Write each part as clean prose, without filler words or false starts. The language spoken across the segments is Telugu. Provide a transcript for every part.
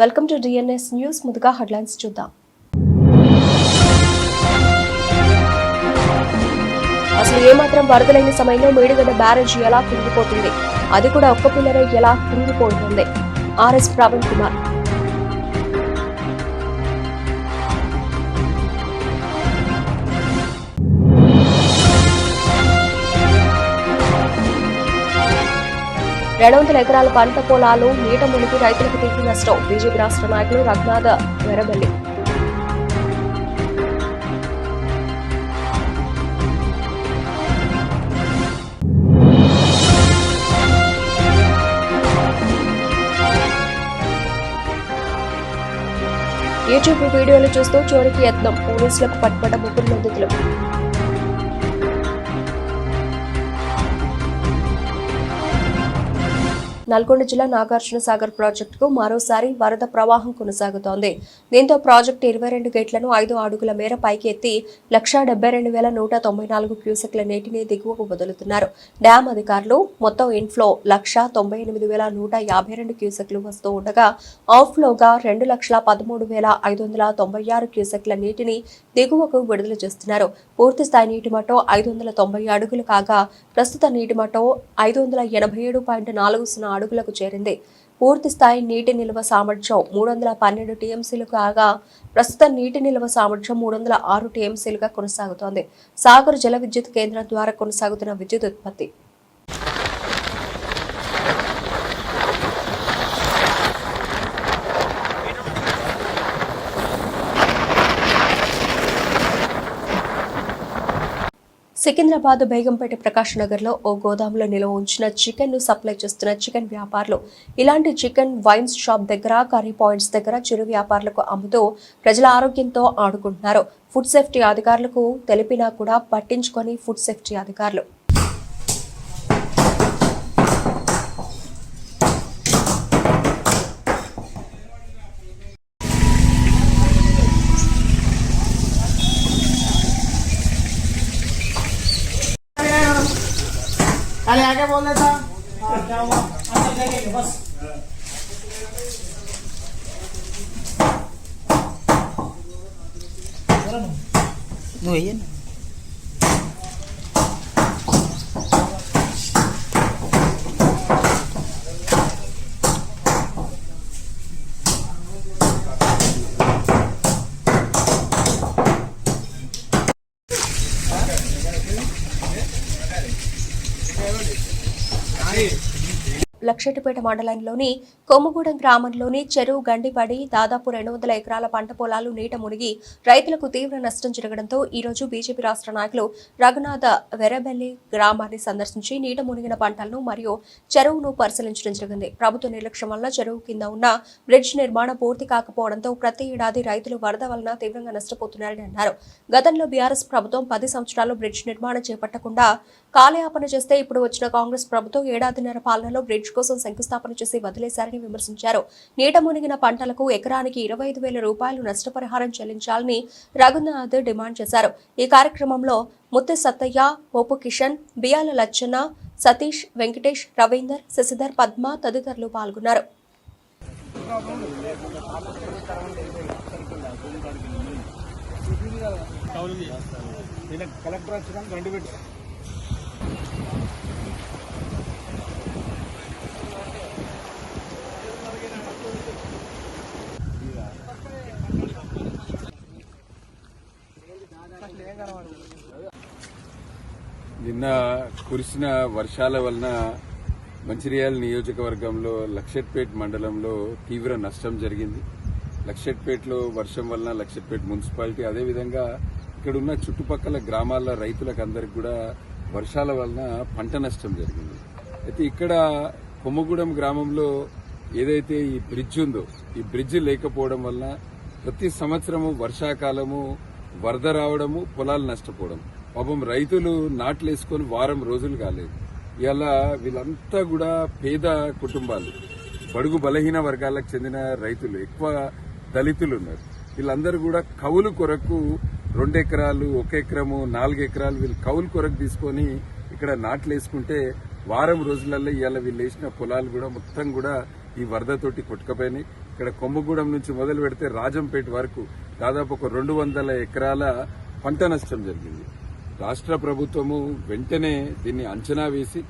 Welcome to DNS news. ముందుగా హెడ్లైన్స్ చూద్దాం. అసలు ఏమాత్రం వరద లేని సమయంలో మేడిగడ్డ బ్యారేజ్ ఎలా కుంగిపోతుంది, అది కూడా ఒక్క పిల్లరే ఎలా కుంగిపోతుంది? ఆర్ఎస్ ప్రవీణ్ కుమార్. రెండు ఎకరాల పంట పొలాలు నీట మునిగి రైతులకు తీవ్ర నష్టం. బీజేపీ రాష్ట్ర నాయకులు రఘునాథ వెరబెల్లి. యూట్యూబ్ వీడియోలు చూస్తూ చోరీకి యత్నం, పోలీసులకు పట్టుబడ్డ ముగ్గురు నిందితులు. నల్గొండ జిల్లా నాగార్జున సాగర్ ప్రాజెక్టుకు మరోసారి వరద ప్రవాహం కొనసాగుతోంది. దీంతో ప్రాజెక్టు 22 గేట్లను 5 అడుగుల మేర పైకి ఎత్తి 172,194 క్యూసెక్ల నీటిని దిగువకు వదులుతున్నారు. డ్యాం అధికారులు మొత్తం ఇన్ఫ్లో 198,152 క్యూసెక్లు వస్తూ ఉండగా అవుట్ఫ్లోగా 2,13,596 క్యూసెక్ల నీటిని దిగువకు విడుదల చేస్తున్నారు. పూర్తి స్థాయి నీటి మట్టం 590 అడుగులు కాగా ప్రస్తుత నీటి మట్టం 587.40 అడుగులకు చేరింది. పూర్తి స్థాయి నీటి నిల్వ సామర్థ్యం 312 టీఎంసీలు కాగా ప్రస్తుత నీటి నిల్వ సామర్థ్యం 306 టీఎంసీలుగా కొనసాగుతోంది. సాగర్ జల విద్యుత్ కేంద్రం ద్వారా కొనసాగుతున్న విద్యుత్ ఉత్పత్తి సికింద్రాబాద్ బేగంపేట ప్రకాష్ నగర్ లో ఓ గోదాంలో నిల్వ ఉంచిన చికెన్ ను సప్లై చేస్తున్న చికెన్ వ్యాపారులు ఇలాంటి చికెన్ వైన్స్ షాప్ దగ్గర, కర్రీ పాయింట్స్ దగ్గర చిరు వ్యాపారులకు అమ్ముతూ ప్రజల ఆరోగ్యంతో ఆడుకుంటున్నారు. ఫుడ్ సేఫ్టీ అధికారులకు తెలిపినా కూడా పట్టించుకొని ఫుడ్ సేఫ్టీ అధికారులు अरे आगे बोल रहा था क्या हुआ? अंदर जाएंगे बस. No है ना. లక్షెట్టిపేట మండలంలోని కొమ్మగూడెం గ్రామంలోని చెరువు గండిపడి దాదాపు 200 ఎకరాల పంట పొలాలు నీట మునిగి రైతులకు తీవ్ర నష్టం జరగడంతో ఈ రోజు బీజేపీ రాష్ట్ర నాయకులు రఘునాథ వెరబెల్లి గ్రామాన్ని సందర్శించి నీట మునిగిన పంటలను మరియు చెరువును పరిశీలించడం జరిగింది. ప్రభుత్వ నిర్లక్ష్యం వల్ల చెరువు కింద ఉన్న బ్రిడ్జ్ నిర్మాణం పూర్తి కాకపోవడంతో ప్రతి ఏడాది రైతులు వరద వలన తీవ్రంగా నష్టపోతున్నారని అన్నారు. గతంలో బీఆర్ఎస్ ప్రభుత్వం 10 సంవత్సరాలు బ్రిడ్జ్ నిర్మాణం చేపట్టకుండా కాలయాపన చేస్తే ఇప్పుడు వచ్చిన కాంగ్రెస్ ప్రభుత్వం ఏడాదిన్నర పాలనలో బ్రిడ్జ్ కోసం శంకుస్థాపన చేసి వదిలేశారని విమర్శించారు. నీట మునిగిన పంటలకు ఎకరానికి 25,000 రూపాయలు నష్టపరిహారం చెల్లించాలని రఘునాథ్ డిమాండ్ చేశారు. ఈ కార్యక్రమంలో ముత్తి సత్తయ్య, ఓపు కిషన్, బియాల లచ్చన్న, సతీష్, వెంకటేష్, రవీందర్, శశిధర్, పద్మ తదితరులు పాల్గొన్నారు. నిన్న కురిసిన వర్షాల వలన మంచిర్యాల నియోజకవర్గంలో లక్షెట్పేట్ మండలంలో తీవ్ర నష్టం జరిగింది. లక్షెట్పేటలో వర్షం వలన లక్షెట్పేట్ మున్సిపాలిటీ, అదేవిధంగా ఇక్కడున్న చుట్టుపక్కల గ్రామాల రైతులకు అందరికి కూడా వర్షాల వలన పంట నష్టం జరిగింది. అయితే ఇక్కడ కొమ్మగూడెం గ్రామంలో ఏదైతే ఈ బ్రిడ్జ్ ఉందో, ఈ బ్రిడ్జ్ లేకపోవడం వలన ప్రతి సంవత్సరము వర్షాకాలము వరద రావడము, పొలాలు నష్టపోవడం. పాపం రైతులు నాట్లేసుకొని వారం రోజులు కాలేదు. ఇలా వీళ్ళంతా కూడా పేద కుటుంబాలు, బడుగు బలహీన వర్గాలకు చెందిన రైతులు, ఎక్కువ దళితులు ఉన్నారు. వీళ్ళందరూ కూడా కౌలు కొరకు 2 ఎకరాలు, 1 ఎకరము, 4 ఎకరాలు వీళ్ళు కౌలు కొరకు తీసుకొని ఇక్కడ నాట్లేసుకుంటే వారం రోజులలో ఇవాళ వీళ్ళు వేసిన పొలాలు కూడా మొత్తం కూడా ఈ వరదతోటి కొట్టుకపోయినాయి. ఇక్కడ కొమ్మగూడెం నుంచి మొదలు పెడితే రాజంపేట వరకు దాదాపు ఒక 200 ఎకరాల పంట నష్టం జరిగింది. రాష్ట్ర ప్రభుత్వము వెంటనే దీన్ని అంచనా వేసి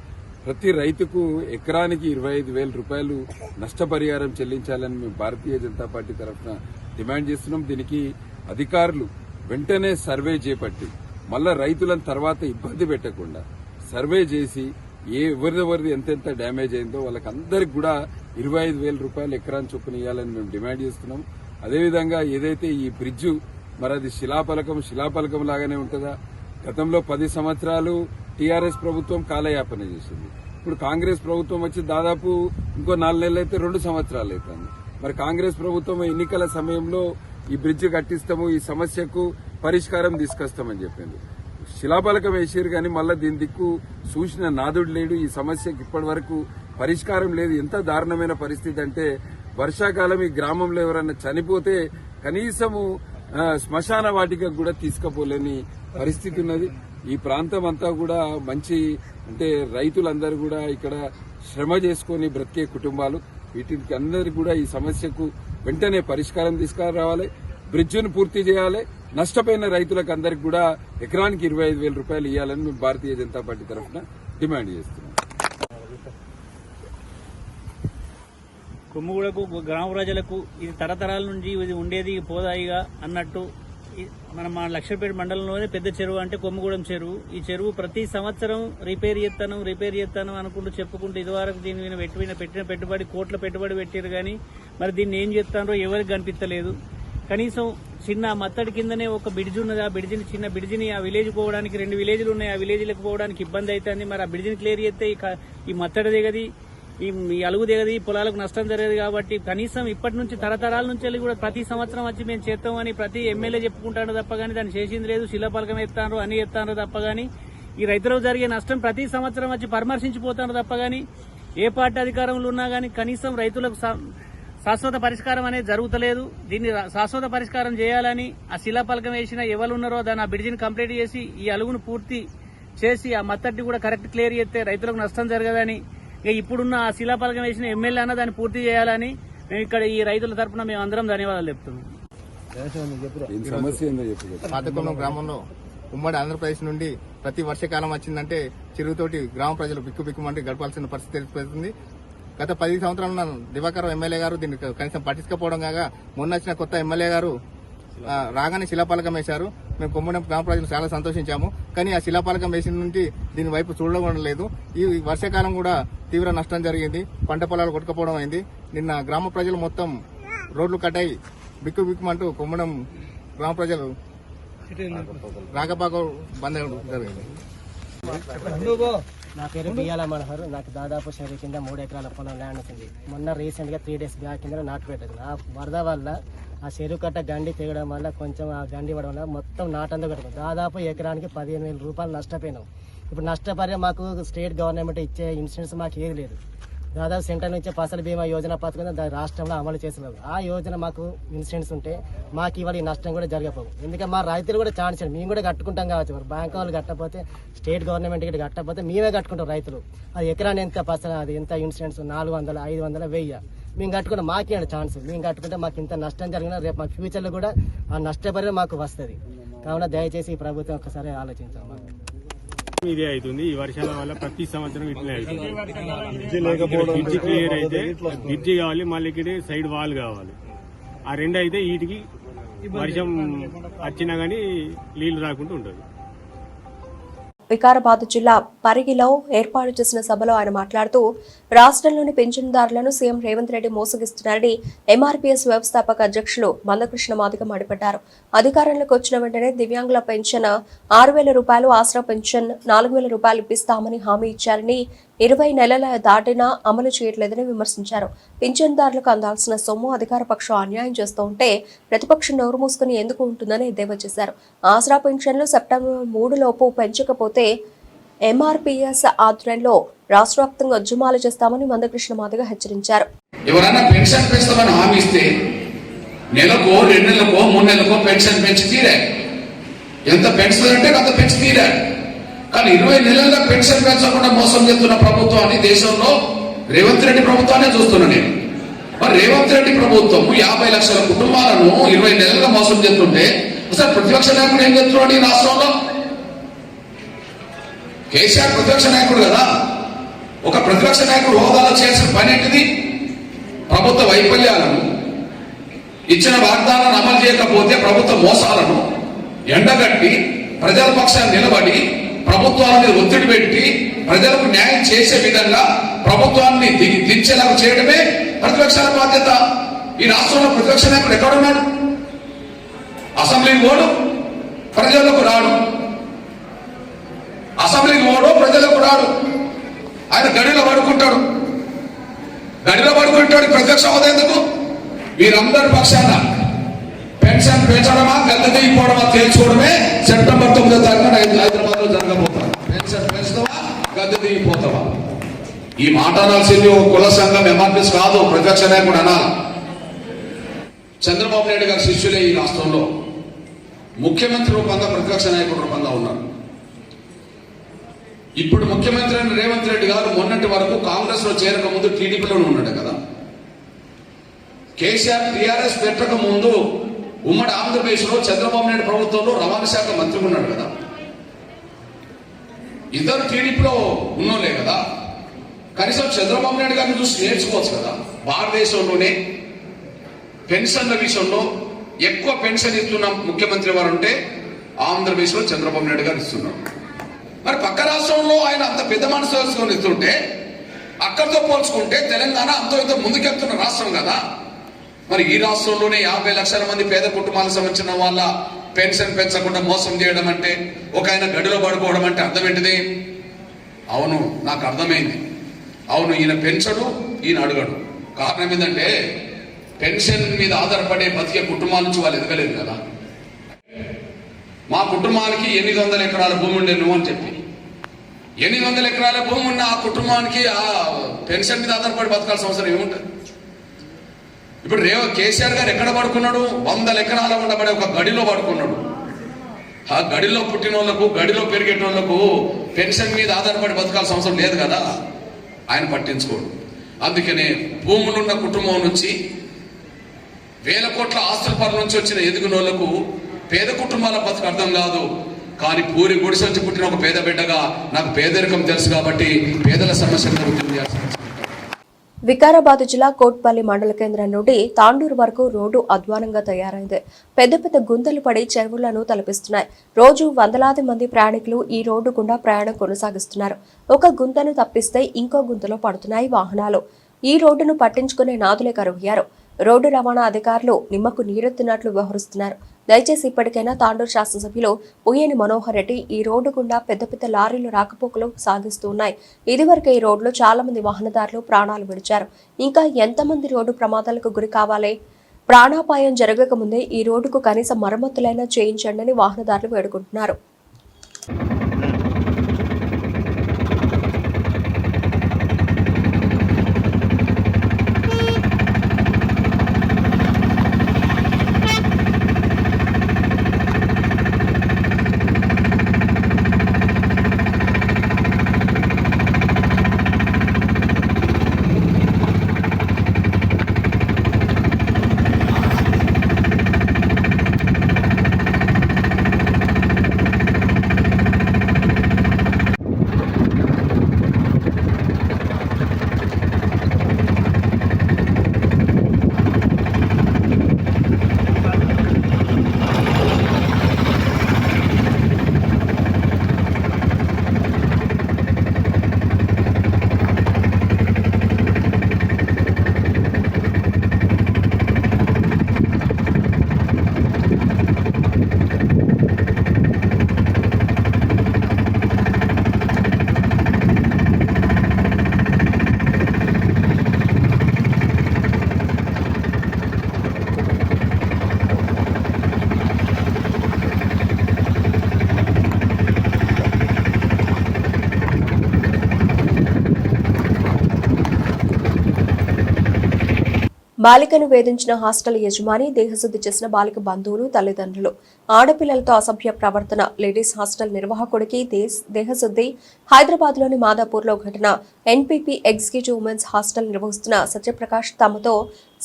ప్రతి రైతుకు ఎకరానికి 25,000 రూపాయలు నష్టపరిహారం చెల్లించాలని మేము భారతీయ జనతా పార్టీ తరఫున డిమాండ్ చేస్తున్నాం. దీనికి అధికారులు వెంటనే సర్వే చేపట్టి మళ్ళా రైతులను తర్వాత ఇబ్బంది పెట్టకుండా సర్వే చేసి ఎవరిది ఎంతెంత డ్యామేజ్ అయిందో వాళ్ళకందరికి కూడా 25,000 రూపాయలు ఎకరాన్ని చొప్పున ఇవ్వాలని మేము డిమాండ్ చేస్తున్నాం. అదేవిధంగా ఏదైతే ఈ బ్రిడ్జు మరి అది శిలాపలకం లాగానే ఉంటుందా? గతంలో 10 సంవత్సరాలు టీఆర్ఎస్ ప్రభుత్వం కాలయాపన చేసింది. ఇప్పుడు కాంగ్రెస్ ప్రభుత్వం వచ్చి దాదాపు ఇంకో 4 నెలలు అయితే 2 సంవత్సరాలు అవుతుంది. మరి కాంగ్రెస్ ప్రభుత్వం ఎన్నికల సమయంలో ఈ బ్రిడ్జ్ కట్టిస్తాము, ఈ సమస్యకు పరిష్కారం తీసుకొస్తామని చెప్పింది. శిలాపలకం వేసారు కానీ మళ్ళా దీని దిక్కు సూచన నాదుడు లేడు. ఈ సమస్యకు ఇప్పటి వరకు పరిష్కారం లేదు. ఎంత దారుణమైన పరిస్థితి అంటే వర్షాకాలం ఈ గ్రామంలో ఎవరన్నా చనిపోతే కనీసము శ్మశాన వాటికకు కూడా తీసుకుపోలేని పరిస్థితి ఉన్నది. ఈ ప్రాంతం అంతా కూడా మంచి అంటే రైతులందరూ కూడా ఇక్కడ శ్రమ చేసుకుని బ్రతికే కుటుంబాలు. వీటికి అందరికీ కూడా ఈ సమస్యకు వెంటనే పరిష్కారం తీసుకురావాలి, బ్రిడ్జిను పూర్తి చేయాలి. నష్టపోయిన రైతులకు అందరికి కూడా ఎకరానికి 25,000 రూపాయలు ఇవ్వాలని మేము భారతీయ జనతా పార్టీ తరఫున డిమాండ్ చేస్తున్నాం. కొమ్ముగూడకు గ్రామ ప్రజలకు ఇది తరతరాల నుంచి ఇది ఉండేది పోదాయిగా అన్నట్టు మన లక్షపేట మండలంలోనే పెద్ద చెరువు అంటే కొమ్ముగూడెం చెరువు. ఈ చెరువు ప్రతి సంవత్సరం రిపేర్ చేస్తాను అనుకుంటూ చెప్పుకుంటూ ఇదివరకు దీని మీద పెట్టిన పెట్టుబడి కోట్ల పెట్టుబడి పెట్టారు కానీ మరి దీన్ని ఏం చేస్తారో ఎవరికి కనిపించలేదు. కనీసం చిన్న మత్తడి కిందనే ఒక బ్రిడ్జ్ ఉన్నది. ఆ బ్రిడ్జిని చిన్న బ్రిడ్జిని ఆ విలేజ్ పోవడానికి 2 విలేజ్లు ఉన్నాయి. ఆ విలేజ్లకు పోవడానికి ఇబ్బంది అవుతుంది. మరి ఆ బ్రిడ్జిని క్లియర్ చేస్తే ఈ మత్తడి దిగది, ఈ అలుగు దిగది, పొలాలకు నష్టం జరగదు. కాబట్టి కనీసం ఇప్పటి నుంచి తరతరాల నుంచి కూడా ప్రతి సంవత్సరం వచ్చి మేము చేస్తామని ప్రతి ఎమ్మెల్యే చెప్పుకుంటాడు తప్ప కానీ దాన్ని చేసింది లేదు. శిలాపలకం ఎత్తాను అని ఎత్తాను తప్ప కానీ ఈ రైతులకు జరిగే నష్టం ప్రతి సంవత్సరం వచ్చి పరామర్శించిపోతాను తప్ప కానీ ఏ పార్టీ అధికారంలో ఉన్నా కానీ కనీసం రైతులకు శాశ్వత పరిష్కారం అనేది జరుగుతలేదు. దీన్ని శాశ్వత పరిష్కారం చేయాలని ఆ శిలాపలకం వేసిన ఎవరు ఉన్నారో దాన్ని ఆ బ్రిడ్జిని కంప్లీట్ చేసి ఈ అలుగును పూర్తి చేసి ఆ మత్తడిని కూడా కరెక్ట్ క్లియర్ చేస్తే రైతులకు నష్టం జరగదని ఇప్పుడున్న ఆ శిలాపలకం వేసిన ఎమ్మెల్యే అన్న దాన్ని పూర్తి చేయాలని మేము ఇక్కడ ఈ రైతుల తరఫున మేము అందరం ధన్యవాదాలు చెప్తున్నాం. పాతకొండం గ్రామంలో ఉమ్మడి ఆంధ్రప్రదేశ్ నుండి ప్రతి వర్షాకాలం వచ్చిందంటే చెరువుతోటి గ్రామ ప్రజలు బిక్కుమంటే గడపాల్సిన పరిస్థితి ఏర్పడుతుంది. గత 10 సంవత్సరాల దివాకర్ ఎమ్మెల్యే గారు దీన్ని కనీసం పట్టించుకోవడం కాగా మొన్న వచ్చిన కొత్త ఎమ్మెల్యే గారు రాగానే శిలాపలకం వేశారు. మేము కొమ్మగూడెం గ్రామ ప్రజలు చాలా సంతోషించాము. కానీ ఆ శిలాపలకం వేసిన నుండి దీని వైపు చూడడం లేదు. ఈ వర్షాకాలం కూడా తీవ్ర నష్టం జరిగింది. పంట పొలాలు కొట్టుకుపోవడం అయింది. నిన్న గ్రామ ప్రజలు మొత్తం రోడ్లు కట్టాయి బిక్కుమంటూ కొమ్మగూడెం గ్రామ ప్రజలు రాకపోక బంద్ జరిగింది. నా పేరు బియ్యాల మనోహర్. నాకు దాదాపు చెరువు కింద 3 ఎకరాల పొలం ల్యాండ్ వచ్చింది. మొన్న రీసెంట్ గా 3 డేస్ బ్యాక్ కింద నాటు పెట్టింది. ఆ వరద వల్ల ఆ చెరువు కట్ట గండి తెగడం వల్ల కొంచెం ఆ గండి పడడం వల్ల మొత్తం నాటంతా కట్టుకుంది. దాదాపు ఎకరానికి 15,000 రూపాయలు నష్టపోయినాం. ఇప్పుడు నష్టపరిహారం మాకు స్టేట్ గవర్నమెంట్ ఇచ్చే ఇన్సూరెన్స్ మాకు ఏది లేదు. దాదాపు సెంటర్ నుంచి ఫసల్ బీమా యోజన పథకం రాష్ట్రంలో అమలు చేస్తున్నారు. ఆ యోజన మాకు ఇన్సూరెన్స్ ఉంటే మాకు ఇవాళ ఈ నష్టం కూడా జరగకపోవు. ఎందుకంటే మా రైతులు కూడా ఛాన్స్ మేము కూడా కట్టుకుంటాం కావచ్చు. బ్యాంక్ వాళ్ళు కట్టకపోతే స్టేట్ గవర్నమెంట్ గిట్ట కట్టకపోతే మేమే కట్టుకుంటాం రైతులు. అది ఎకరాన్ని ఎంత ఫసల్ అది ఎంత ఇన్సూరెన్స్ 400, 500, 1000 మేము కట్టుకుంటే మాకే ఛాన్స్. మేము కట్టుకుంటే మాకు ఇంత నష్టం జరిగినా రేపు మా ఫ్యూచర్లో కూడా ఆ నష్టపరిహారం మాకు వస్తుంది. కావున దయచేసి ఈ ప్రభుత్వం ఒకసారి ఆలోచించాం. మాకు ఇదే అవుతుంది. ఈ వర్షాల వల్ల ప్రతి సంవత్సరం ఇట్లే అవుతుంది. బ్రిడ్జి క్లియర్ అయితే బ్రిడ్జి కావాలి, మళ్ళీ ఇక్కడ సైడ్ వాల్ కావాలి. ఆ 2 అయితే వీటికి వర్షం వచ్చినా గానీ నీళ్లు రాకుండా ఉంటుంది. వికారాబాద్ జిల్లా పరిగిలో ఏర్పాటు చేసిన సభలో ఆయన మాట్లాడుతూ రాష్ట్రంలోని పింఛన్దారులను సీఎం రేవంత్ రెడ్డి మోసగిస్తున్నారని ఎంఆర్పీఎస్ వ్యవస్థాపక అధ్యక్షులు మందకృష్ణ మాదిగ మండిపడ్డారు. అధికారంలోకి వచ్చిన వెంటనే దివ్యాంగుల పెన్షన్ 6,000 రూపాయలు, ఆసరా పెన్షన్ 4,000 రూపాయలు ఇప్పిస్తామని హామీ ఇచ్చారని 20 నెలల దాటినా అమలు చేయట్లేదని విమర్శించారు. పింఛన్దారులకు అందాల్సిన సొమ్ము అధికార పక్షం అన్యాయం చేస్తూ ఉంటే ప్రతిపక్షం నోరు మూసుకుని ఎందుకు ఉంటుందని ఎద్దేవా చేశారు. ఆసరా పెన్షన్లు సెప్టెంబర్ 3 లోపు పెంచకపోతే ఎంఆర్పీఎస్ ఆధ్వర్యంలో రాష్ట్ర వ్యాప్తంగా ఉద్యమాలు చేస్తామని మందకృష్ణ మాదిగ హెచ్చరించారు. ఎవరైనా పెన్షన్ పెంచుతామని హామీ ఇస్తే నెలకో 2 నెలలకో 3 నెలలకో పెన్షన్ పెంచి తీరారు. ఎంత పెంచుతుందంటే అంత పెంచి తీరారు. కానీ 20 నెలలుగా పెన్షన్ పెంచకుండా మోసం చేస్తున్న ప్రభుత్వాన్ని దేశంలో రేవంత్ రెడ్డి ప్రభుత్వాన్ని చూస్తున్నా నేను. మరి రేవంత్ రెడ్డి ప్రభుత్వం 50 లక్షల కుటుంబాలను 20 నెలలుగా మోసం చేస్తుంటే అసలు ప్రతిపక్ష నాయకుడు ఏం చేస్తున్నాడు ఈ రాష్ట్రంలో? కేసీఆర్ ప్రతిపక్ష నాయకుడు కదా. ఒక ప్రతిపక్ష నాయకుడు హోదాలో చేసిన పని ఏంటిది? ప్రభుత్వ వైఫల్యాలను, ఇచ్చిన వాగ్దానాలను అమలు చేయకపోతే ప్రభుత్వ మోసాలను ఎండగట్టి ప్రజల పక్షాన్ని నిలబడి ప్రభుత్వాల మీద ఒత్తిడి పెట్టి ప్రజలకు న్యాయం చేసే విధంగా ప్రభుత్వాన్ని దించేలాగా చేయడమే ప్రతిపక్షాల బాధ్యత. ఈ రాష్ట్రంలో ప్రతిపక్ష నాయకుడు ఎక్కడున్నాడు? అసెంబ్లీకి పోడు, ప్రజలకు రాడు. అసెంబ్లీకి పోడు, ప్రజలకు రాడు. ఆయన గడిలో పడుకుంటాడు. ప్రత్యక్ష హోదా ఎందుకు? వీరందరి పక్షాన పెన్షన్ పెంచడమా గద్దె దిగిపోవడమా తేల్చుకోవడమే సెప్టెంబర్ 9వ తారీఖున హైదరాబాద్ లో జరగబోతాం. పెన్షన్ పెంచుతావా గద్దె దిగిపోతావా? ఈ మాట అనాల్సింది ఒక కుల సంఘం ఎంఆర్పీస్ కాదు, ప్రతిపక్ష నాయకుడు అనాలి. చంద్రబాబు నాయుడు గారి శిష్యులే ఈ రాష్ట్రంలో ముఖ్యమంత్రి రూపంగా ప్రతిపక్ష నాయకుడు రూపంగా ఉన్నారు. ఇప్పుడు ముఖ్యమంత్రి అయిన రేవంత్ రెడ్డి గారు మొన్నటి వరకు కాంగ్రెస్ లో చేరక ముందు టీడీపీలోనే ఉన్నాడు కదా. కేసీఆర్ టీఆర్ఎస్ పెట్టక ముందు ఉమ్మడి ఆంధ్రప్రదేశ్ లో చంద్రబాబు నాయుడు ప్రభుత్వంలో రవాణా శాఖ మంత్రిగా ఉన్నాడు కదా. ఇద్దరు టీడీపీలో ఉన్నోలే కదా. కనీసం చంద్రబాబు నాయుడు గారిని చూసి నేర్చుకోవచ్చు కదా. భారతదేశంలోనే పెన్షన్ల విషయంలో ఎక్కువ పెన్షన్ ఇస్తున్న ముఖ్యమంత్రి వారు అంటే ఆంధ్రప్రదేశ్ లో చంద్రబాబు నాయుడు గారు ఇస్తున్నారు. మరి పక్క రాష్ట్రంలో ఆయన అంత పెద్ద మనసు వేసుకొని ఇస్తుంటే అక్కడితో పోల్చుకుంటే తెలంగాణ అంతో ఇంతో ముందుకెళ్తున్న రాష్ట్రం కదా. మరి ఈ రాష్ట్రంలోనే 50 లక్షల మంది పేద కుటుంబాలకు సంబంధించిన వాళ్ళ పెన్షన్ పెంచకుండా మోసం చేయడం అంటే, ఒక ఆయన గడిలో పడుకోవడం అంటే అర్థం ఏంటిది? అవును, నాకు అర్థమైంది. అవును, ఈయన పెంచడు, ఈయన అడగడు. కారణం ఏంటంటే పెన్షన్ మీద ఆధారపడే బతికే కుటుంబాల నుంచి వాళ్ళు ఎదగలేదు కదా. మా కుటుంబానికి 800 ఎకరాల భూమి ఉండే నువ్వు అని చెప్పి 800 ఎకరాల భూమి ఉన్న ఆ కుటుంబానికి ఆ పెన్షన్ మీద ఆధారపడి బతకాల్సిన అవసరం ఏముంటుంది? ఇప్పుడు కేసీఆర్ గారు ఎక్కడ పడుకున్నాడు? 100 ఎకరాల ఉండబడే ఒక గడిలో పడుకున్నాడు. ఆ గడిలో పుట్టిన వాళ్ళకు, గడిలో పెరిగేట వాళ్ళకు పెన్షన్ మీద ఆధారపడి బతకాల్సిన అవసరం లేదు కదా. ఆయన పట్టించుకోడు. అందుకనే భూములున్న కుటుంబం నుంచి వేల కోట్ల ఆస్తుల పనుల నుంచి వచ్చిన ఎదిగిన వాళ్ళకు పేద కుటుంబాల బతుకు అర్థం కాదు. కానీ పూరి గుడిసె నుంచి పుట్టిన ఒక పేద బిడ్డగా నాకు పేదరికం తెలుసు కాబట్టి పేదల సమస్యలను ఉద్యమం చేస్తాను. వికారాబాద్ జిల్లా కోట్పల్లి మండల కేంద్రం నుండి తాండూరు వరకు రోడ్డు అధ్వానంగా తయారైంది. పెద్ద పెద్ద గుంతలు పడి చెరువులను తలపిస్తున్నాయి. రోజు వందలాది మంది ప్రయాణికులు ఈ రోడ్డు గుండా ప్రయాణం కొనసాగిస్తున్నారు. ఒక గుంతను తప్పిస్తే ఇంకో గుంతలో పడుతున్నాయి వాహనాలు. ఈ రోడ్డును పట్టించుకునే నాదులే కరువయ్యారు. రోడ్డు రవాణా అధికారులు నిమ్మకు నీరెత్తినట్లు వ్యవహరిస్తున్నారు. దయచేసి ఇప్పటికైనా తాండూరు శాసనసభ్యులు ఉయ్యని మనోహర్ రెడ్డి ఈ రోడ్డు గుండా పెద్ద పెద్ద లారీలు రాకపోకలు సాగిస్తూ ఉన్నాయి. ఇదివరకే ఈ రోడ్లో చాలా మంది వాహనదారులు ప్రాణాలు విడిచారు. ఇంకా ఎంతమంది రోడ్డు ప్రమాదాలకు గురి కావాలి? ప్రాణాపాయం జరగక ముందే ఈ రోడ్డుకు కనీస మరమ్మతులైనా చేయించండి అని వాహనదారులు వేడుకుంటున్నారు. బాలికను వేధించిన హాస్టల్ యజమాని, దేహశుద్ధి చేసిన బాలిక బంధువులు, తల్లిదండ్రులు. ఆడపిల్లలతో అసభ్య ప్రవర్తన, లేడీస్ హాస్టల్ నిర్వాహకుడికి దేహశుద్ధి. హైదరాబాద్లోని మాదాపూర్లో ఘటన. ఎన్పీపీ ఎగ్జిక్యూటివ్ ఉమెన్స్ హాస్టల్ నిర్వహిస్తున్న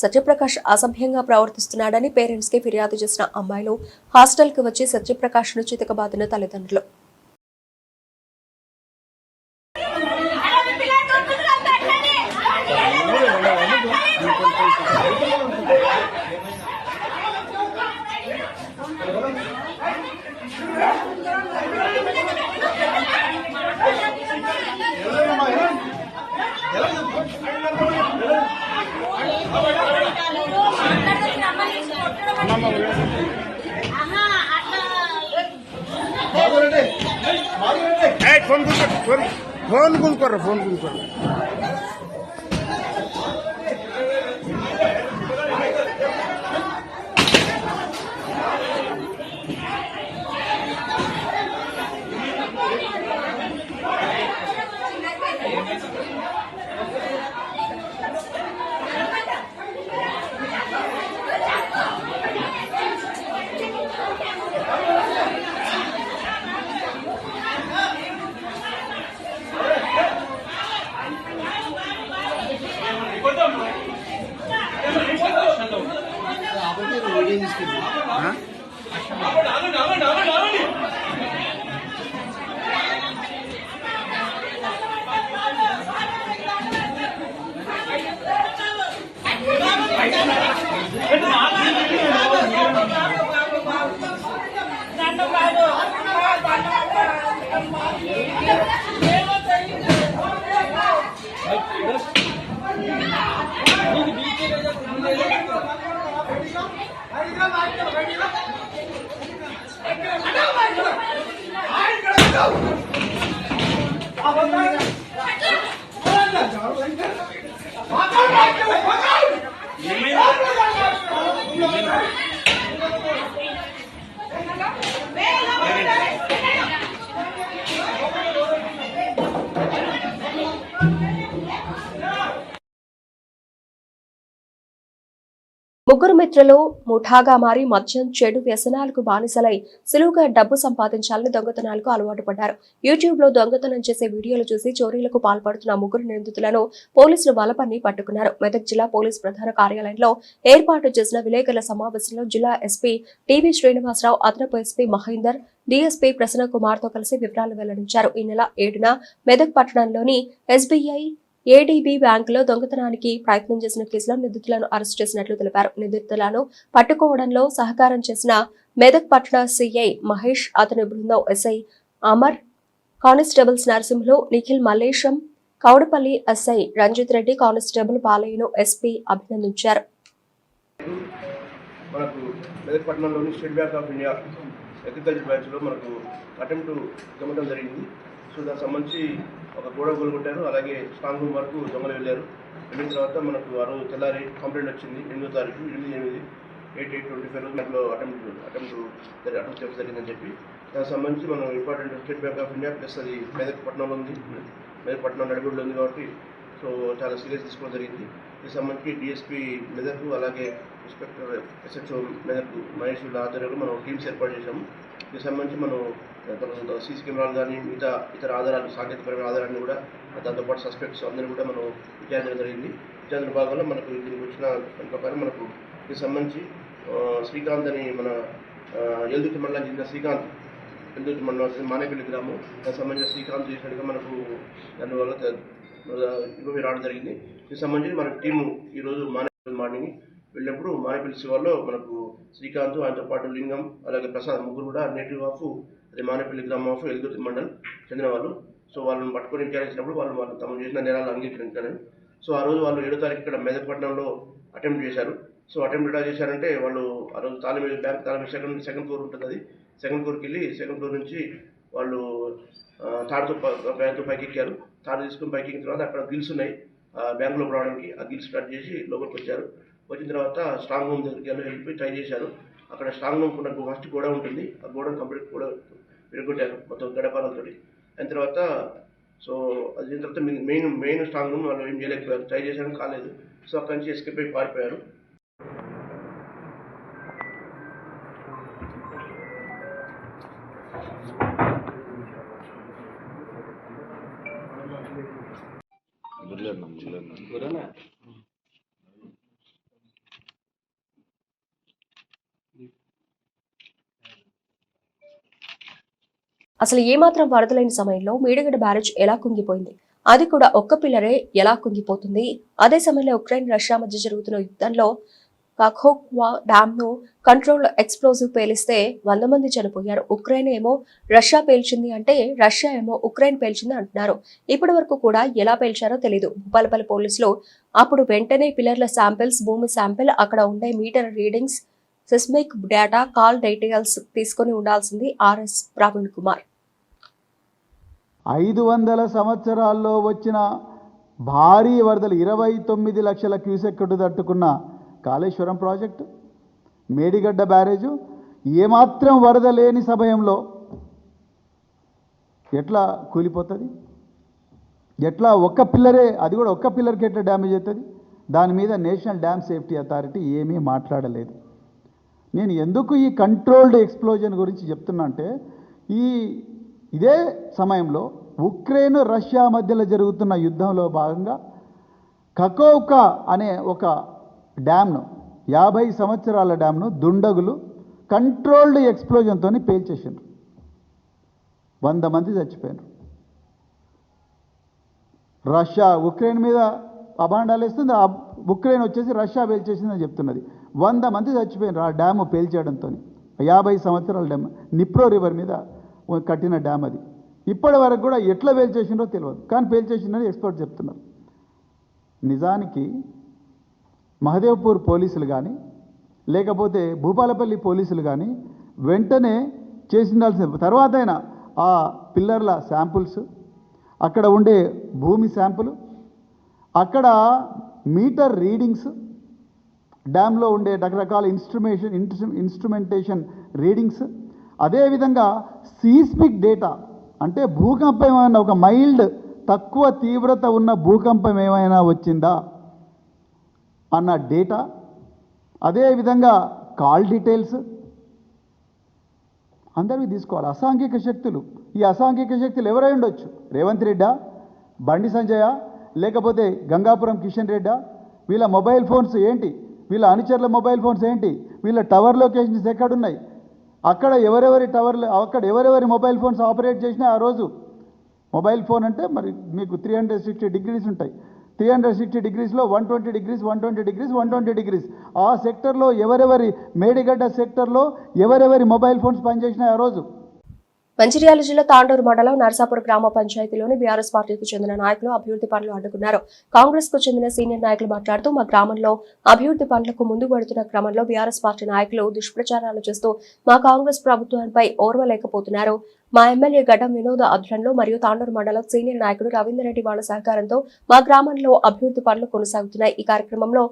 సత్యప్రకాష్ అసభ్యంగా ప్రవర్తిస్తున్నాడని పేరెంట్స్ కి ఫిర్యాదు చేసిన అమ్మాయిలు హాస్టల్ కు వచ్చి సత్యప్రకాష్ ను చితకబాదిన తల్లిదండ్రులు. फोन करो फोन करो ముగ్గురు మిత్రులు ముఠాగా మారి మద్యం, చెడు వ్యసనాలకు బానిసలై సులువుగా డబ్బు సంపాదించాలని దొంగతనాలకు అలవాటు పడ్డారు. యూట్యూబ్ లో దొంగతనం చేసే వీడియోలు చూసి చోరీలకు పాల్పడుతున్న ముగ్గురు నిందితులను పోలీసులు బలపన్ని పట్టుకున్నారు. మెదక్ జిల్లా పోలీస్ ప్రధాన కార్యాలయంలో ఏర్పాటు చేసిన విలేకరుల సమావేశంలో జిల్లా ఎస్పీ టీవీ శ్రీనివాసరావు, అదనపు ఎస్పీ మహేందర్, డీఎస్పీ ప్రసన్న కుమార్ తో కలిసి వివరాలు వెల్లడించారు. ఈ నెల 7న మెదక్ పట్టణంలోని ఎస్బీఐ ఏడీబీ బ్యాంకులో దొంగతనానికి ప్రయత్నం చేసిన కేసులో నిందితులను అరెస్టు చేసినట్లు తెలిపారు. నిందితులను పట్టుకోవడంలో సహకారం చేసిన మెదక్ పట్టణ సిఐ మహేష్, అతని బృందం SI Amar, constables Narasimhulu, Nikhil, Mallesham, Koudapalli SI Ranjith Reddy, constable బాలయ్యను ఎస్పీ అభినందించారు. మనకు మెదక్ పట్టణంలోని State Bank of India agriculture బ్రాంచ్లో మనకు అటెంప్ట్ దొంగతనం జరిగింది. సో దానికి సంబంధించి ఒక గోడ కొనుగొట్టారు, అలాగే స్ట్రాంగ్ రూమ్ వరకు దొంగలు వెళ్ళారు. వెళ్ళిన తర్వాత మనకు ఆ రోజు తెల్లారి కంప్లైంట్ వచ్చింది. 8వ తారీఖు 8/8/25 రోజు మనలో అటెంప్ట్ జరిగిందని చెప్పి దానికి సంబంధించి మనం important state Bank of India plus అది మెదక్ పట్టణంలో ఉంది, మెదక్ పట్టణం నడిబడిలో ఉంది కాబట్టి సో చాలా సీరియస్ తీసుకోవడం జరిగింది. దీనికి సంబంధించి డిఎస్పీ మెదక్, అలాగే ఇన్స్పెక్టర్ ఎస్హెచ్ఓ మెదక్ మహేష్ ఆధ్వర్యంలో మనం టీమ్స్ ఏర్పాటు చేశాము. దీనికి సంబంధించి మనం సీసీ కెమెరాలు కానీ మిగతా ఇతర ఆధారాలు, సాంకేతికపరమైన ఆధారాన్ని కూడా దాంతోపాటు సస్పెక్ట్స్ అందరినీ కూడా మనం విచారించడం జరిగింది. విచారణ భాగంలో మనకు దీనికి వచ్చిన ప్రకారం మనకు దీనికి సంబంధించి శ్రీకాంత్ అని మన ఎల్దుర్తి మండలానికి చెందిన శ్రీకాంత్, ఎల్దుర్తి మండలం మానేపల్లి గ్రామం, దానికి సంబంధించిన శ్రీకాంత్ చేసినట్టుగా మనకు దానివల్ల ఇబ్బంది రావడం జరిగింది. దీనికి సంబంధించి మన టీము ఈరోజు మార్నింగ్ వెళ్ళినప్పుడు మానేపల్లి శివార్లో మనకు శ్రీకాంత్, ఆయనతో పాటు లింగం, అలాగే ప్రసాద్ ముగ్గురు కూడా నేటివ్ ఆఫ్ అదే మానేపల్లి గ్రామం ఆఫ్ ఎల్దుర్తి మండలం చెందిన వాళ్ళు. సో వాళ్ళని పట్టుకొని విచారించినప్పుడు వాళ్ళు తమ చేసిన నేరాలు అంగీకరించారు. సో ఆ రోజు వాళ్ళు 7వ తారీఖు ఇక్కడ మెదక్పట్నంలో అటెంప్ట్ చేశారు. సో అటెంప్ట్ ఎలా చేశారంటే వాళ్ళు ఆ రోజు బ్యాంక్ తాళం సెకండ్ ఫ్లోర్ ఉంటుంది, అది సెకండ్ ఫ్లోర్కి వెళ్ళి సెకండ్ ఫ్లోర్ నుంచి వాళ్ళు తాడుతో పైకి ఎక్కారు. తాడు తీసుకుని పైకి ఎక్కిన తర్వాత అక్కడ గిల్స్ ఉన్నాయి బ్యాంకులోకి రావడానికి. ఆ గిల్స్ కట్ చేసి లోపలికి వచ్చారు. వచ్చిన తర్వాత స్ట్రాంగ్ రూమ్ దగ్గరికి వెళ్ళిపోయి ట్రై చేశారు. అక్కడ స్ట్రాంగ్ రూమ్ కూడా ఫస్ట్ గోడ ఉంటుంది, ఆ గోడ కంప్లీట్ కూడా విరగొట్టారు మొత్తం గడపాలతో. అయిన తర్వాత సో అది అయిన తర్వాత మెయిన్ స్ట్రాంగ్ రూమ్ వాళ్ళు ఏం చేయలేకపోయారు, ట్రై చేశారు కాలేదు. సో అక్కడి నుంచి ఎస్కేప్ అయి పారిపోయారు. అసలు ఏమాత్రం వరద లేని సమయంలో మేడిగడ్డ బ్యారేజ్ ఎలా కుంగిపోయింది, అది కూడా ఒక్క పిల్లరే ఎలా కుంగిపోతుంది? అదే సమయంలో ఉక్రెయిన్ రష్యా మధ్య జరుగుతున్న యుద్ధంలో కఖోవ్కా డ్యామ్ ను కంట్రోల్ ఎక్స్ప్లోజివ్ పేలిస్తే 100 మంది చనిపోయారు. ఉక్రెయిన్ ఏమో రష్యా పేల్చింది అంటే, రష్యా ఏమో ఉక్రెయిన్ పేల్చింది అంటున్నారు. ఇప్పటి వరకు కూడా ఎలా పేల్చారో తెలీదు. భూపాలపల్లి పోలీసులు అప్పుడు వెంటనే పిల్లర్ల శాంపిల్స్, భూమి శాంపిల్, అక్కడ ఉండే meter readings, seismic data, call details తీసుకుని ఉండాల్సింది ఆర్ఎస్ ప్రవీణ్ కుమార్. 500 సంవత్సరాల్లో వచ్చిన భారీ వరదలు 29 లక్షల క్యూసెక్కుడు తట్టుకున్న కాళేశ్వరం ప్రాజెక్టు, మేడిగడ్డ బ్యారేజు ఏమాత్రం వరద లేని సమయంలో ఎట్లా కూలిపోతుంది? ఎట్లా ఒక్క పిల్లరే, అది కూడా ఒక్క పిల్లర్కి ఎట్లా డ్యామేజ్ అవుతుంది? దాని మీద నేషనల్ డ్యామ్ సేఫ్టీ అథారిటీ ఏమీ మాట్లాడలేదు. నేను ఎందుకు ఈ కంట్రోల్డ్ ఎక్స్ప్లోజన్ గురించి చెప్తున్నా అంటే, ఇదే సమయంలో ఉక్రెయిన్ రష్యా మధ్యలో జరుగుతున్న యుద్ధంలో భాగంగా కఖోవ్కా అనే ఒక డ్యామ్ను, 50 సంవత్సరాల డ్యామ్ను దుండగులు కంట్రోల్డ్ ఎక్స్ప్లోజన్తో పేల్చేసారు. 100 మంది చచ్చిపోయారు. రష్యా ఉక్రెయిన్ మీద అభాండాలు వేస్తుంది, ఉక్రెయిన్ వచ్చేసి రష్యా పేల్చేసిందని చెప్తున్నది. 100 మంది చచ్చిపోయినారు ఆ డ్యాము పేల్చేయడంతో. 50 సంవత్సరాల డ్యామ్, నిప్రో రివర్ మీద కట్టిన డ్యామ్ అది. ఇప్పటి వరకు కూడా ఎట్లా పేల్చేసిందో తెలియదు, కానీ పేల్చేసిందని ఎక్స్పర్ట్ చెప్తున్నారు. నిజానికి మహదేవ్పూర్ పోలీసులు కానీ, లేకపోతే భూపాలపల్లి పోలీసులు కానీ వెంటనే చేసిండాల్సిన తర్వాత అయినా ఆ పిల్లర్ల శాంపుల్స్, అక్కడ ఉండే భూమి శాంపుల్, అక్కడ మీటర్ రీడింగ్స్, డ్యామ్లో ఉండే రకరకాల ఇన్స్ట్రుమెంటేషన్ రీడింగ్స్, అదేవిధంగా సీస్మిక్ డేటా, అంటే భూకంపం ఏమైనా, ఒక మైల్డ్ తక్కువ తీవ్రత ఉన్న భూకంపం ఏమైనా వచ్చిందా అన్న డేటా, అదేవిధంగా కాల్ డీటెయిల్స్ అందరివి తీసుకోవాలి. అసాంఘిక శక్తులు, ఈ అసాంఘిక శక్తులు ఎవరై ఉండొచ్చు? రేవంత్ రెడ్డా, బండి సంజయ, లేకపోతే గంగాపురం కిషన్ రెడ్డా? వీళ్ళ మొబైల్ ఫోన్స్ ఏంటి? వీళ్ళ అనుచరుల మొబైల్ ఫోన్స్ ఏంటి? వీళ్ళ టవర్ లొకేషన్స్ ఎక్కడున్నాయి? అక్కడ ఎవరెవరి మొబైల్ ఫోన్స్ ఆపరేట్ చేసినా ఆ రోజు మొబైల్ ఫోన్ అంటే మరి మీకు 360 డిగ్రీస్ ఉంటాయి. 360 డిగ్రీస్లో 120 డిగ్రీస్ 120 డిగ్రీస్ 120 డిగ్రీస్ ఆ సెక్టర్లో ఎవరెవరి, మేడిగడ్డ సెక్టర్లో ఎవరెవరి మొబైల్ ఫోన్స్ పనిచేసినాయి ఆ రోజు? మంచిర్యాల జిల్లా తాండూరు మండలం నర్సాపూర్ గ్రామ పంచాయతీలోని బీఆర్ఎస్ పార్టీకి చెందిన నాయకులు అభివృద్ధి పనులు అడ్డుకున్నారు. కాంగ్రెస్ కు చెందిన సీనియర్ నాయకులు మాట్లాడుతూ, మా గ్రామంలో అభివృద్ధి పనులకు ముందుకు వెడుతున్న క్రమంలో బీఆర్ఎస్ పార్టీ నాయకులు దుష్ప్రచారాలు చేస్తూ మా కాంగ్రెస్ ప్రభుత్వంపై ఓర్వలేకపోతున్నారు. మా ఎమ్మెల్యే గడ్డం వినోద ఆధ్వర్యంలో మరియు తాండూరు మండలం సీనియర్ నాయకుడు రవీందర్ రెడ్డి వాళ్ళ సహకారంతో మా గ్రామంలో అభివృద్ధి పనులు కొనసాగుతున్నాయి. ఈ కార్యక్రమంలో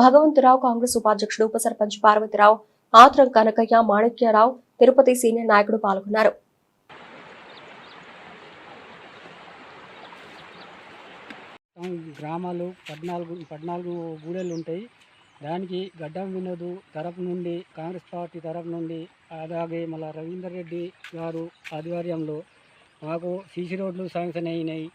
భగవంతరావు, కాంగ్రెస్ ఉపాధ్యక్షుడు ఉప సర్పంచ్ పార్వతిరావు, ఆత్రం కనకయ్య, మాణిక్యరావు, తిరుపతి సీనియర్ నాయకుడు పాల్గొన్నారు. గ్రామాలు 14 గూడెలు ఉంటాయి. దానికి గడ్డం వినోదు తరపు నుండి, కాంగ్రెస్ పార్టీ తరపు నుండి, అలాగే మళ్ళీ రవీందర్ రెడ్డి గారు ఆధ్వర్యంలో మాకు సీసీ రోడ్లు శాంక్షన్ అయినాయి.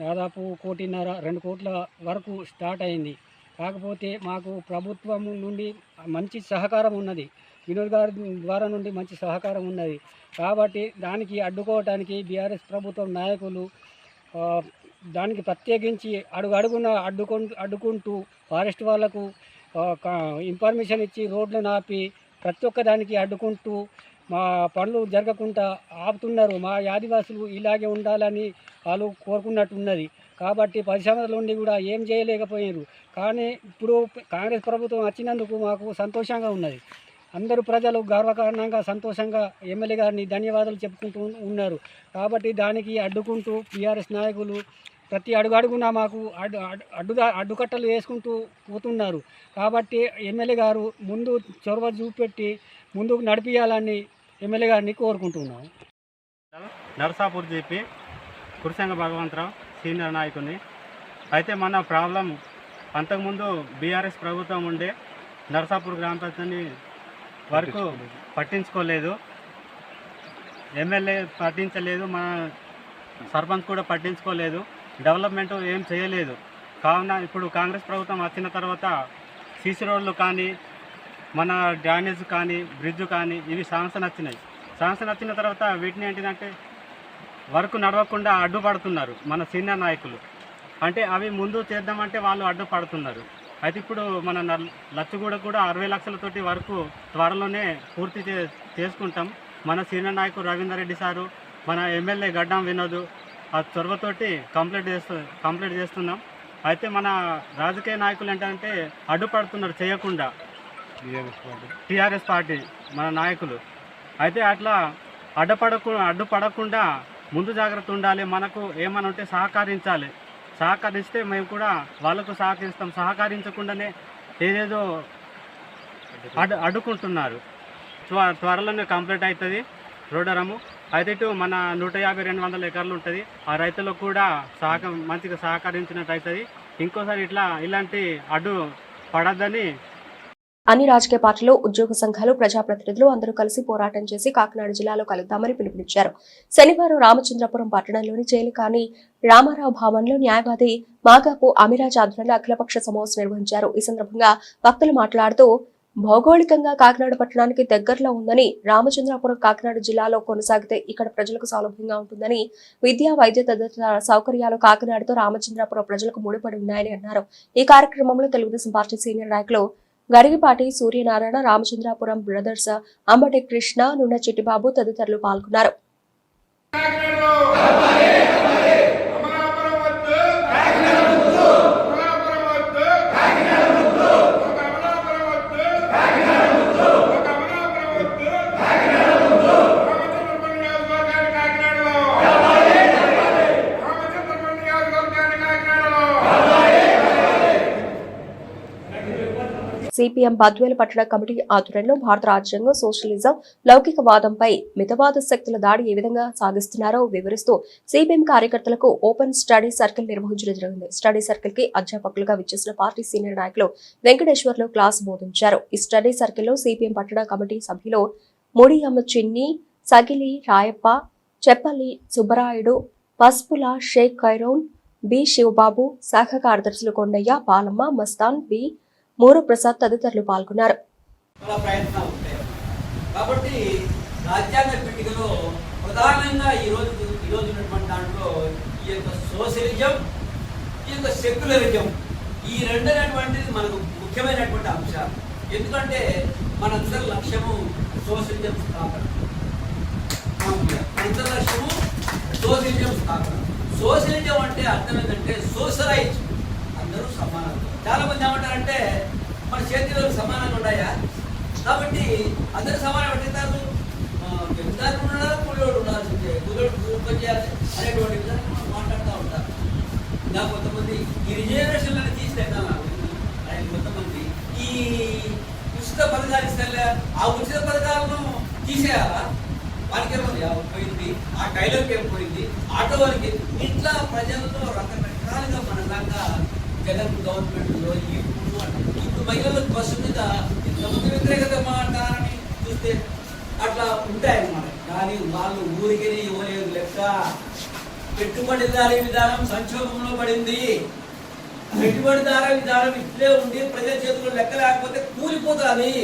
దాదాపు 1.5-2 కోట్ల వరకు స్టార్ట్ అయింది. కాకపోతే మాకు ప్రభుత్వం నుండి మంచి సహకారం ఉన్నది, వినోద్ గారి ద్వారా నుండి మంచి సహకారం ఉన్నది. కాబట్టి దానికి అడ్డుకోవటానికి బీఆర్ఎస్ ప్రభుత్వం నాయకులు దానికి ప్రత్యేకించి అడుగున అడ్డుకుంటూ ఫారెస్ట్ వాళ్లకు ఇన్ఫర్మేషన్ ఇచ్చి రోడ్లను ఆపి ప్రతి ఒక్క దానికి అడ్డుకుంటూ మా పనులు జరగకుండా ఆపుతున్నారు. మా ఆదివాసులు ఇలాగే ఉండాలని వాళ్ళు కోరుకున్నట్టున్నది. కాబట్టి 10 సంవత్సరాల నుండి కూడా ఏం చేయలేకపోయారు. కానీ ఇప్పుడు కాంగ్రెస్ ప్రభుత్వం వచ్చినందుకు మాకు సంతోషంగా ఉన్నది. అందరూ ప్రజలు గర్వకారణంగా సంతోషంగా ఎమ్మెల్యే గారిని ధన్యవాదాలు చెప్పుకుంటూ ఉన్నారు. కాబట్టి దానికి అడ్డుకుంటూ బీఆర్ఎస్ నాయకులు ప్రతి అడుగున మాకు అడ్డుకట్టలు వేసుకుంటూ పోతున్నారు. కాబట్టి ఎమ్మెల్యే గారు ముందు చొరవ చూపెట్టి ముందుకు నడిపించాలని ఎమ్మెల్యే గారిని కోరుకుంటున్నాము. నర్సాపూర్ జీపీ కురసంగ భగవంతరావు, సీనియర్ నాయకుని. అయితే మన ప్రాబ్లం అంతకుముందు బీఆర్ఎస్ ప్రభుత్వం ఉండే నర్సాపూర్ గ్రామ పంచాయతీ వరకు పట్టించుకోలేదు, ఎమ్మెల్యే పట్టించలేదు, మన సర్పంచ్ కూడా పట్టించుకోలేదు, డెవలప్మెంట్ ఏం చేయలేదు. కావున ఇప్పుడు కాంగ్రెస్ ప్రభుత్వం వచ్చిన తర్వాత సీసీ రోడ్లు కానీ, మన డ్యానేజ్ కానీ, బ్రిడ్జ్ కానీ ఇవి శాంక్షన్ వచ్చినాయి. శాంక్షన్ వచ్చిన తర్వాత వీటిని ఏంటిదంటే వర్క్ నడవకుండా అడ్డుపడుతున్నారు మన సీనియర్ నాయకులు. అంటే అవి ముందు చేద్దామంటే వాళ్ళు అడ్డుపడుతున్నారు. అయితే ఇప్పుడు మన లచ్చగూడ కూడా 60 లక్షలతోటి వరకు త్వరలోనే పూర్తి చేసుకుంటాం. మన సీనియర్ నాయకుడు రవీందర్ రెడ్డి సారు, మన ఎమ్మెల్యే గడ్డం వినోద్ ఆ చొరవతోటి కంప్లీట్ చేస్తున్నాం. అయితే మన రాజకీయ నాయకులు ఏంటంటే అడ్డుపడుతున్నారు చేయకుండా, టీఆర్ఎస్ పార్టీ మన నాయకులు. అయితే అట్లా అడ్డుపడకుండా ముందు జాగ్రత్త ఉండాలి. మనకు ఏమైనా ఉంటే సహకరించాలి. సహకరిస్తే మేము కూడా వాళ్ళకు సహకరిస్తాం. సహకరించకుండానే ఏదేదో అడ్డుకుంటున్నారు. త్వరలోనే కంప్లీట్ అవుతుంది రోడ్డరము. అయితే ఇటు మన 150-200 ఎకరాలు ఉంటుంది. ఆ రైతులకు కూడా మంచిగా సహకరించినట్టు అవుతుంది. ఇంకోసారి ఇలాంటి అడ్డు పడద్దని అన్ని రాజకీయ పార్టీలు, ఉద్యోగ సంఘాలు, ప్రజాప్రతినిధులు అందరూ కలిసి పోరాటం చేసి కాకినాడ జిల్లాలో కలుద్దామని పిలుపునిచ్చారు. శనివారం రామచంద్రపురం పట్టణంలోని చేలికాని రామారావు భవన్లో న్యాయవాది మాగాపు అమిరాజ్ ఆధ్వర్యంలో అఖిలపక్ష సమావేశం నిర్వహించారు. ఈ సందర్భంగా వక్తలు మాట్లాడుతూ భౌగోళికంగా కాకినాడ పట్టణానికి దగ్గరలో ఉందని, రామచంద్రపురం కాకినాడ జిల్లాలో కొనసాగితే ఇక్కడ ప్రజలకు సౌలభ్యంగా ఉంటుందని, విద్యా, వైద్య తదితర సౌకర్యాలు కాకినాడతో రామచంద్రపురం ప్రజలకు ముడిపడి ఉన్నాయని అన్నారు. ఈ కార్యక్రమంలో తెలుగుదేశం పార్టీ సీనియర్ నాయకులు గరిగిపాటి సూర్యనారాయణ, రామచంద్రపురం బ్రదర్స్ అంబటి కృష్ణ, నున్న చిట్టిబాబు తదితరులు పాల్గొన్నారు. సిపిఎం బద్వేలు పట్టణ కమిటీ ఆధ్వర్యంలో భారత రాజ్యాంగం, సోషలిజం, లౌకికవాదంపై మితవాద శక్తుల దాడి ఏ విధంగా సాగిస్తున్నారో వివరిస్తూ సిపిఎం కార్యకర్తలకు ఓపెన్ స్టడీ సర్కిల్ నిర్వహించడం జరిగింది. స్టడీ సర్కిల్ కి అధ్యాపకులుగా విచ్చేసిన పార్టీ సీనియర్ నాయకులు వెంకటేశ్వర్లు క్లాస్ బోధించారు. ఈ స్టడీ సర్కిల్లో సిపిఎం పట్టణ కమిటీ సభ్యులు ముడియమ్మ చిన్ని, సగిలి రాయప్ప, చెప్పల్లి సుబ్బరాయుడు, పసుపుల షేక్ ఖైరోన్, బి శివబాబు, శాఖ కార్యదర్శులు కొండయ్య, పాలమ్మ, మస్తాన్, బి మూరు ప్రసాద్ తదితరులు పాల్గొన్నారు. కాబట్టి రాజ్యాంగ పీఠికలో ప్రధానంగా ఈ రోజు ఉన్నటువంటి దాంట్లో ఈ యొక్క సోషలిజం, ఈ యొక్క సెక్యులరిజం, ఈ రెండనేటువంటిది మనకు ముఖ్యమైనటువంటి అంశాలు. ఎందుకంటే మనందరి లక్ష్యము సోషలిజం స్థాపన. మనందరి లక్ష్యము సోషలిజం స్థాపన. సోషలిజం అంటే అర్థం ఏంటంటే సోషలైజ్, అందరూ సమానం. చాలా మంది ఏమంటారంటే మన చేతిలో సమానంగా ఉన్నాయా, కాబట్టి అందరూ సమానం పట్టిస్తారు, పెద్దదారు ఉండాలి, కూలోడు ఉండాల్సిందే, కూలోడు చేయాలి అనేటువంటి విధానం మనం మాట్లాడుతూ ఉంటారు. ఇంకా కొంతమంది ఈ రిజర్వేషన్లను తీసేయాలి, కొంతమంది ఈ ఉచిత పథకాలు ఇస్తే ఆ ఉచిత పథకాలను తీసేయాలా, వాళ్ళకి ఏమో పోయింది, ఆ టైలర్కి ఏం పోయింది, ఆటో వారికి, ఇట్లా ప్రజల్లో రకరకాలుగా మన దాకా జగన్ గవర్నమెంట్లో ఇప్పుడు మహిళలకు బస్సు మీద ఎంతమంది వ్యతిరేకత మాట్లాడాలని చూస్తే అట్లా ఉంటాయన్నమాట. కానీ వాళ్ళు ఊరికి ఇవ్వలేదు లెక్క. పెట్టుబడిదారీ విధానం సంక్షోభంలో పడింది. పెట్టుబడిదారీ విధానం ఇట్లే ఉండి ప్రజల చేతుల్లో లెక్క లేకపోతే కూలిపోతుంది.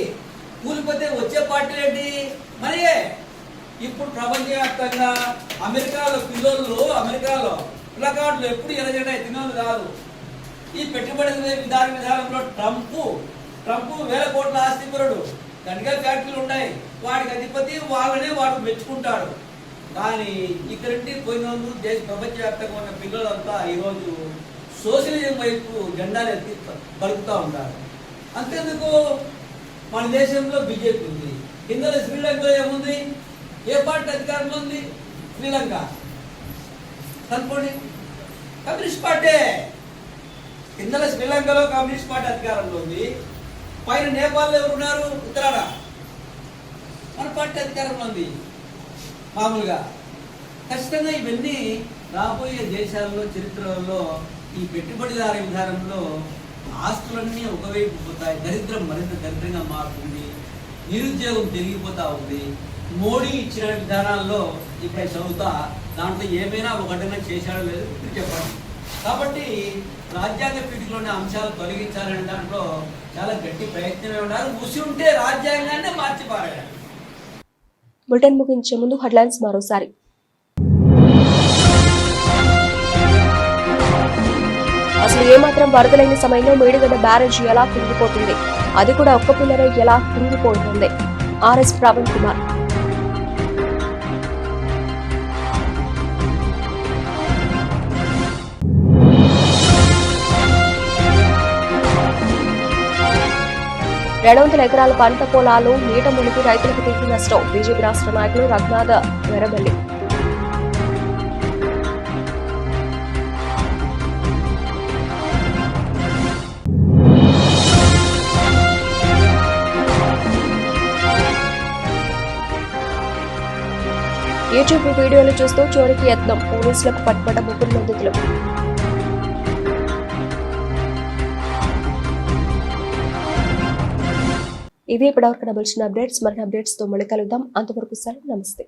కూలిపోతే వచ్చే పార్టీలు ఏంటి? మరియే. ఇప్పుడు ప్రపంచవ్యాప్తంగా అమెరికాలో అమెరికాలో ప్లకార్డులు ఎప్పుడు ఎనజెండా ఎత్తినోళ్ళు కాదు. ఈ పెట్టుబడి విధానంలో ట్రంప్ 1000 కోట్ల ఆస్తిపరుడు, గంటగా ఫ్యాక్టరీలు ఉన్నాయి, వాడికి అధిపతి, వాళ్ళనే వాడు మెచ్చుకుంటాడు. కానీ ఇక్కడి పోయిన ప్రపంచవ్యాప్తంగా ఉన్న పిల్లలంతా ఈరోజు సోషలిజం వైపు జెండాలు ఎత్తి పలుకుతూ ఉంటారు. అంతేందుకు మన దేశంలో బీజేపీ ఉంది, ఇందులో శ్రీలంకలో ఏముంది? ఏ పార్టీ అధికారంలో ఉంది? శ్రీలంక కనుకోండి, కమ్యూనిస్ట్ పార్టీ. ఇందులో శ్రీలంకలో కమ్యూనిస్ట్ పార్టీ అధికారంలో ఉంది. పైన నేపాల్లో ఎవరున్నారు? ఉత్తరాన మన పార్టీ అధికారంలో ఉంది. మామూలుగా ఖచ్చితంగా ఇవన్నీ రాబోయే దేశాల్లో చరిత్రలో ఈ పెట్టుబడిదారీ విధానంలో ఆస్తులన్నీ ఒకవైపు పోతాయి, దరిద్రం మరింత దరిద్రంగా మారుతుంది, నిరుద్యోగం పెరిగిపోతా ఉంది. మోడీ ఇచ్చిన విధానాల్లో ఇక్కడ చదువుతా దాంట్లో ఏమైనా ఒకటైనా చేశాడో లేదు ఇప్పుడు చెప్పండి. కాబట్టి రాజ్యాంగ పీఠికలోని అంశాలు తొలగించాలనే దాంట్లో చాలా గట్టి ప్రయత్నమే ఉన్నారు. ముసి ఉంటే రాజ్యాంగాన్ని మార్చిపారాడు. బులెటిన్ ముగించే ముందు హెడ్లైన్స్ మరోసారి. అసలు ఏమాత్రం వరదలైన సమయంలో మేడిగడ్డ బ్యారేజీ ఎలా కుంగిపోతుంది, అది కూడా ఒక్క పిల్లరే ఎలా కుంగిపోతుంది? ఆర్ఎస్ ప్రవీణ్ కుమార్. ఎకరాల పంట పొలాలు నీట మునిగి రైతులకు తీవ్ర నష్టం. బీజేపీ రాష్ట్ర నాయకులు రఘునాథ వెరబెల్లి. యూట్యూబ్ వీడియోలు చూస్తూ చోరీకి యత్నం, పోలీసులకు పట్టుబడ్డ ముగ్గురు నిందితులు. ఇవి ఇప్పటివరకు డబుల్సిన అప్డేట్స్. మరిన్ని అప్డేట్స్ తో మళ్ళీ కలుద్దాం. అంతవరకు సెలవు. నమస్తే.